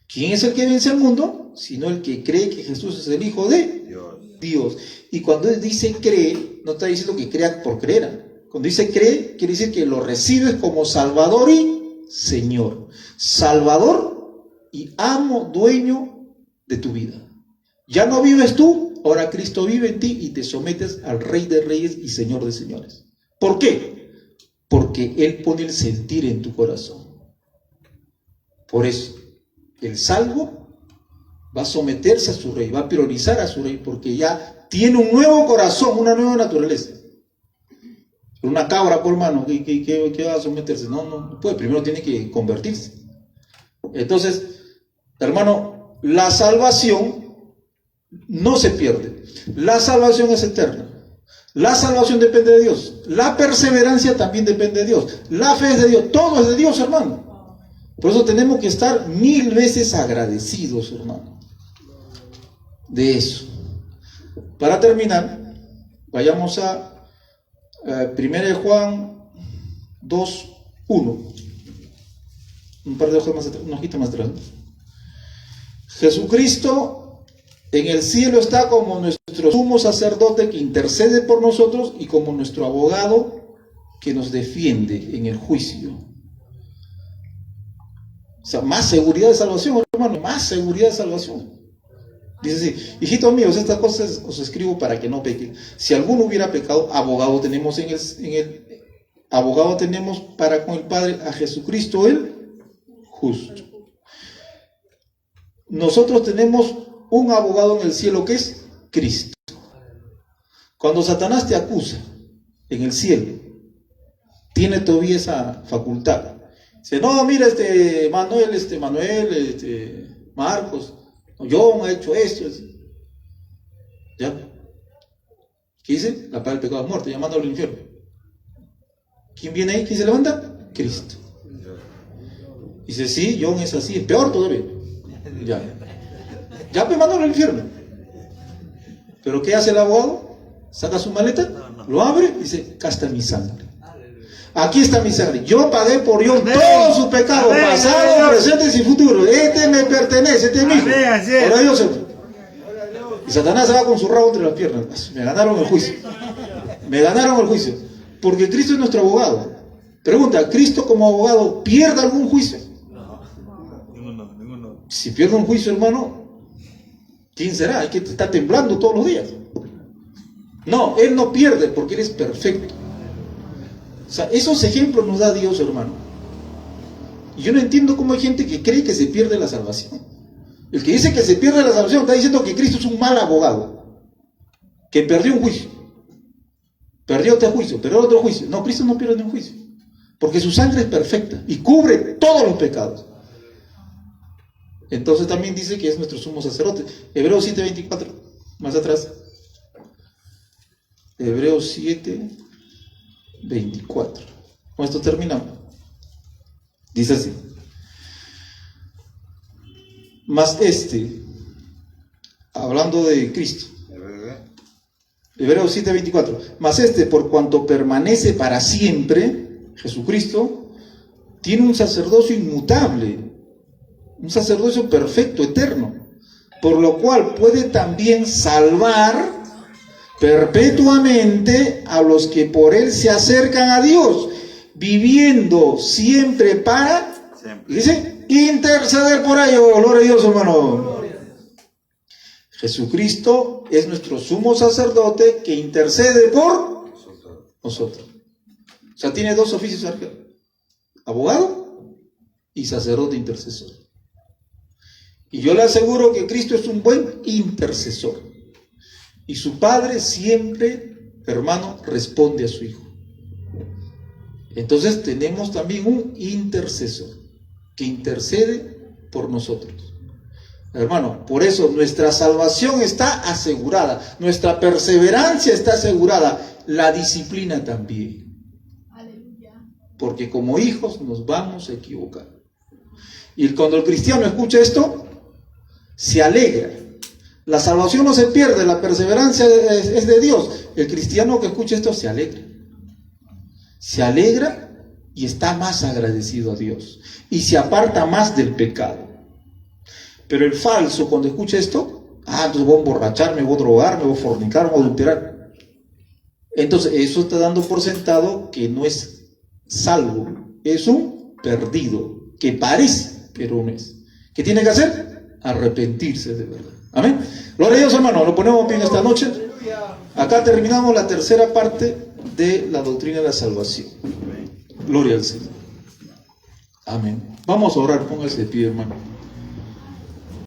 ¿Quién es el que vence al mundo? Sino el que cree que Jesús es el Hijo de Dios. Y cuando dice cree, no está diciendo que crea por creer. Cuando dice cree, quiere decir que lo recibes como Salvador y Señor. Salvador y amo, dueño de tu vida. Ya no vives tú, ahora Cristo vive en ti y te sometes al Rey de Reyes y Señor de Señores. ¿Por qué? Porque Él pone el sentir en tu corazón. Por eso, el salvo va a someterse a su Rey, va a priorizar a su Rey, porque ya tiene un nuevo corazón, una nueva naturaleza. Una cabra, por hermano, ¿qué va a someterse? No puede, primero tiene que convertirse. Entonces, hermano, la salvación no se pierde. La salvación es eterna. La salvación depende de Dios. La perseverancia también depende de Dios. La fe es de Dios. Todo es de Dios, hermano. Por eso tenemos que estar 1000 veces agradecidos, hermano, de eso. Para terminar, vayamos a 1 Juan 2:1. Un par de hojas más atrás, una hojita más atrás. Jesucristo en el cielo está como nuestro sumo sacerdote que intercede por nosotros y como nuestro abogado que nos defiende en el juicio. O sea, más seguridad de salvación, hermano, más seguridad de salvación. Dice así: hijitos míos, estas cosas os escribo para que no pequen. Si alguno hubiera pecado, abogado tenemos abogado tenemos para con el Padre, a Jesucristo el justo. Nosotros tenemos un abogado en el cielo que es Cristo. Cuando Satanás te acusa en el cielo, tiene todavía esa facultad. Dice: no, mira, Manuel, Marcos, John ha hecho esto. ¿Ya? ¿Qué dice? La paga del pecado es muerte, llamándolo al infierno. ¿Quién viene ahí? ¿Quién se levanta? Cristo. Dice: sí, John es así, es peor todavía. Ya pues, mándalo al infierno. ¿Pero qué hace el abogado? Saca su maleta, lo abre y dice: acá está mi sangre. Aquí está mi sangre. Yo pagué por Dios todos sus pecados, pasados, presentes y futuros. Este me pertenece, este es mi hijo. Ahora Dios se... Y Satanás se va con su rabo entre las piernas. Me ganaron el juicio. Me ganaron el juicio. Porque Cristo es nuestro abogado. Pregunta: ¿Cristo como abogado pierde algún juicio? Ninguno. Si pierde un juicio, hermano, ¿quién será? Hay que estar temblando todos los días. No, Él no pierde porque Él es perfecto. O sea, esos ejemplos nos da Dios, hermano. Y yo no entiendo cómo hay gente que cree que se pierde la salvación. El que dice que se pierde la salvación está diciendo que Cristo es un mal abogado, que perdió un juicio, perdió este juicio, perdió otro juicio. No, Cristo no pierde ni un juicio, porque su sangre es perfecta y cubre todos los pecados. Entonces también dice que es nuestro sumo sacerdote. Hebreos 7:24, más atrás. Hebreos 7:24. Con esto terminamos. Dice así: mas hablando de Cristo, Hebreos 7:24, mas por cuanto permanece para siempre, Jesucristo, tiene un sacerdocio inmutable, un sacerdocio perfecto, eterno, por lo cual puede también salvar perpetuamente a los que por él se acercan a Dios, viviendo siempre para, dice, interceder por ellos. Gloria a Dios, hermano. Jesucristo es nuestro sumo sacerdote que intercede por nosotros. O sea, tiene dos oficios: abogado y sacerdote intercesor. Y yo le aseguro que Cristo es un buen intercesor. Y su Padre siempre, hermano, responde a su Hijo. Entonces tenemos también un intercesor que intercede por nosotros. Hermano, por eso nuestra salvación está asegurada, nuestra perseverancia está asegurada, la disciplina también. Aleluya. Porque como hijos nos vamos a equivocar. Y cuando el cristiano escucha esto, se alegra. La salvación no se pierde, la perseverancia es de Dios. El cristiano que escucha esto se alegra. Se alegra y está más agradecido a Dios. Y se aparta más del pecado. Pero el falso, cuando escucha esto, entonces voy a emborracharme, voy a drogarme, voy a fornicar, voy a adulterar. Entonces eso está dando por sentado que no es salvo, es un perdido, que parece, pero no es. ¿Qué tiene que hacer? Arrepentirse de verdad. Amén. Gloria a Dios, hermano. Lo ponemos bien esta noche. Acá terminamos la tercera parte de la doctrina de la salvación. Gloria al Señor. Amén. Vamos a orar. Póngase de pie, hermano.